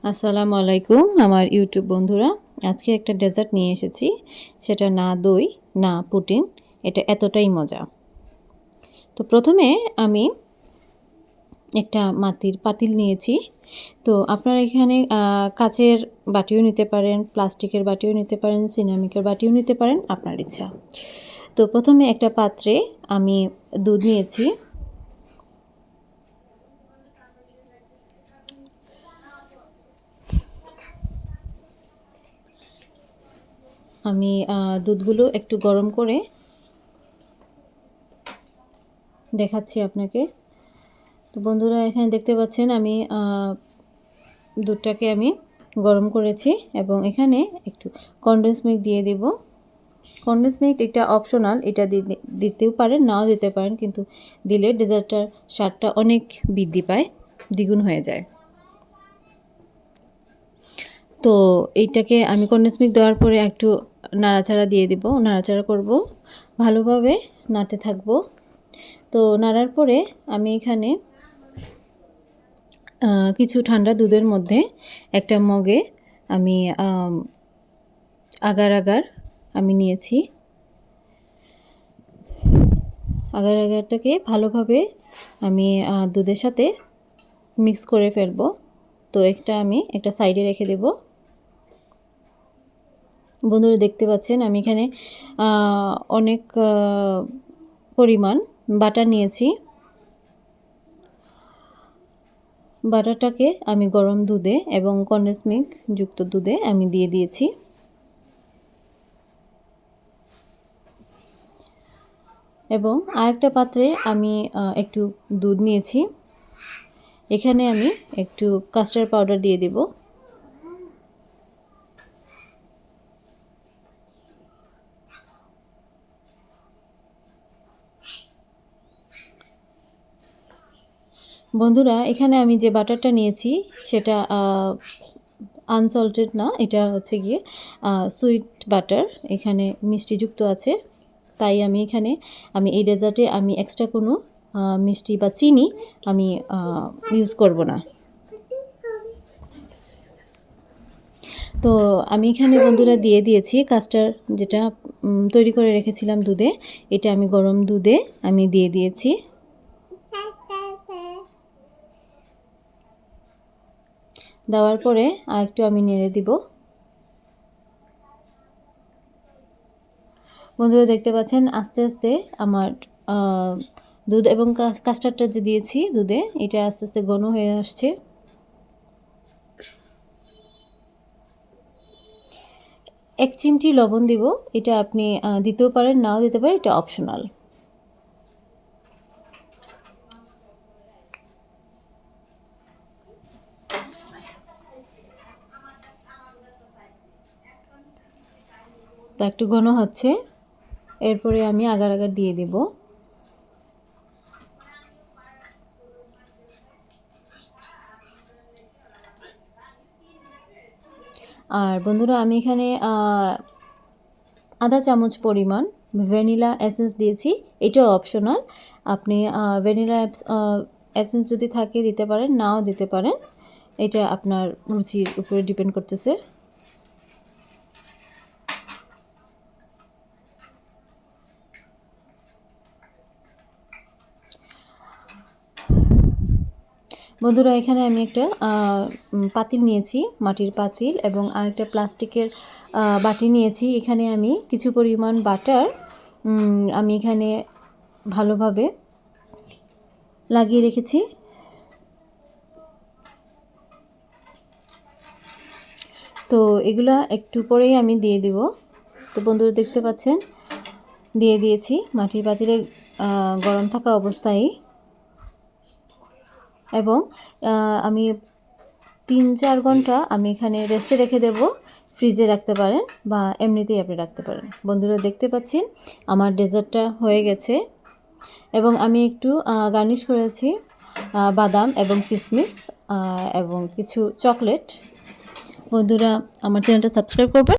আসসালামু আলাইকুম আমার ইউটিউব বন্ধুরা। আজকে একটা ডেজার্ট নিয়ে এসেছি। সেটা না দই না পুডিং, এটা এতটাই মজা। তো প্রথমে আমি একটা মাটির পাতিল নিয়েছি। তো আপনারা এখানে কাচের বাটিও নিতে পারেন, প্লাস্টিকের বাটিও নিতে পারেন, সিরামিকের বাটিও নিতে পারেন, আপনার ইচ্ছা। তো প্রথমে একটা পাত্রে আমি দুধ নিয়েছি। আমি দুধগুলো একটু গরম করে দেখাচ্ছি আপনাকে। তো বন্ধুরা, এখানে দেখতে পাচ্ছেন আমি দুধটাকে আমি গরম করেছি এবং এখানে একটু কনডেন্স মিল্ক দিয়ে দেব। কনডেন্স মিল্ক এটা অপশনাল, এটা দিতেও পারেন নাও দিতে পারেন, কিন্তু দিলে ডেজার্টটার স্বাদটা অনেক বৃদ্ধি পায়, দ্বিগুণ হয়ে যায়। তো এইটাকে আমি কনডেন্স মিল্ক দেওয়ার পরে একটু নাড়াচাড়া দিয়ে দেব, নাড়াচাড়া করব, ভালোভাবে নাড়তে থাকবো। তো নাড়ার পরে আমি এখানে কিছু ঠান্ডা দুধের মধ্যে একটা মগে আমি আগার আগার আমি নিয়েছি। আগার আগারটাকে ভালোভাবে আমি দুধের সাথে মিক্স করে ফেলবো। তো আমি একটা সাইডে রেখে দেব। বন্ধুরা, দেখতে পাচ্ছেন আমি এখানে অনেক পরিমাণ বাটার নিয়েছি। বাটারটাকে আমি গরম দুধে এবং কনডেন্স মিল্ক যুক্ত দুধে আমি দিয়ে দিয়েছি। এবং আরেকটা পাত্রে আমি একটু দুধ নিয়েছি। এখানে আমি একটু কাস্টার্ড পাউডার দিয়ে দেব। বন্ধুরা, এখানে আমি যে বাটারটা নিয়েছি সেটা আনসল্টেড না, এটা হচ্ছে গিয়ে সুইট বাটার, এখানে মিষ্টিযুক্ত আছে। তাই আমি এই ডেজার্টে আমি এক্সট্রা কোনো মিষ্টি বা চিনি আমি ইউজ করব না। তো আমি এখানে বন্ধুরা দিয়ে দিয়েছি কাস্টার্ড, যেটা তৈরি করে রেখেছিলাম দুধে, এটা আমি গরম দুধে আমি দিয়ে দিয়েছি। দেওয়ার পরে আরেকটু আমি নেড়ে দিব। বন্ধুরা, দেখতে পাচ্ছেন আস্তে আস্তে আমার দুধ এবং কাস্টার্ডটা যে দিয়েছি দুধে, এটা আস্তে আস্তে ঘন হয়ে আসছে। এক চিমটি লবণ দিব, এটা আপনি দিতেও পারেন নাও দিতে পারেন, এটা অপশনাল। তো একটু ঘন হচ্ছে, এরপরে আমি আগার আগার দিয়ে দেব। আর বন্ধুরা, আমি এখানে আধা চামচ পরিমাণ ভ্যানিলা এসেন্স দিয়েছি, এটাও অপশনাল। আপনি ভ্যানিলা এসেন্স যদি থাকে দিতে পারেন, নাও দিতে পারেন, এটা আপনার রুচির উপরে ডিপেন্ড করতেছে। বন্ধুরা, এখানে আমি একটা পাতিল নিয়েছি, মাটির পাতিল, এবং আরেকটা প্লাস্টিকের বাটি নিয়েছি। এখানে আমি কিছু পরিমাণ বাটার আমি এখানে ভালোভাবে লাগিয়ে রেখেছি। তো এগুলা একটু পরেই আমি দিয়ে দিব। তো বন্ধুরা, দেখতে পাচ্ছেন দিয়ে দিয়েছি মাটির পাতিলে গরম থাকা অবস্থায়। এবং আমি 3-4 ঘন্টা আমি এখানে রেস্টে রেখে দেব। ফ্রিজে রাখতে পারেন বা এমনিতেই আপনি রাখতে পারেন। বন্ধুরা, দেখতে পাচ্ছেন আমার ডেজার্টটা হয়ে গেছে এবং আমি একটু গার্নিশ করেছি বাদাম এবং কিশমিশ এবং কিছু চকলেট। বন্ধুরা, আমার চ্যানেলটা সাবস্ক্রাইব করবেন।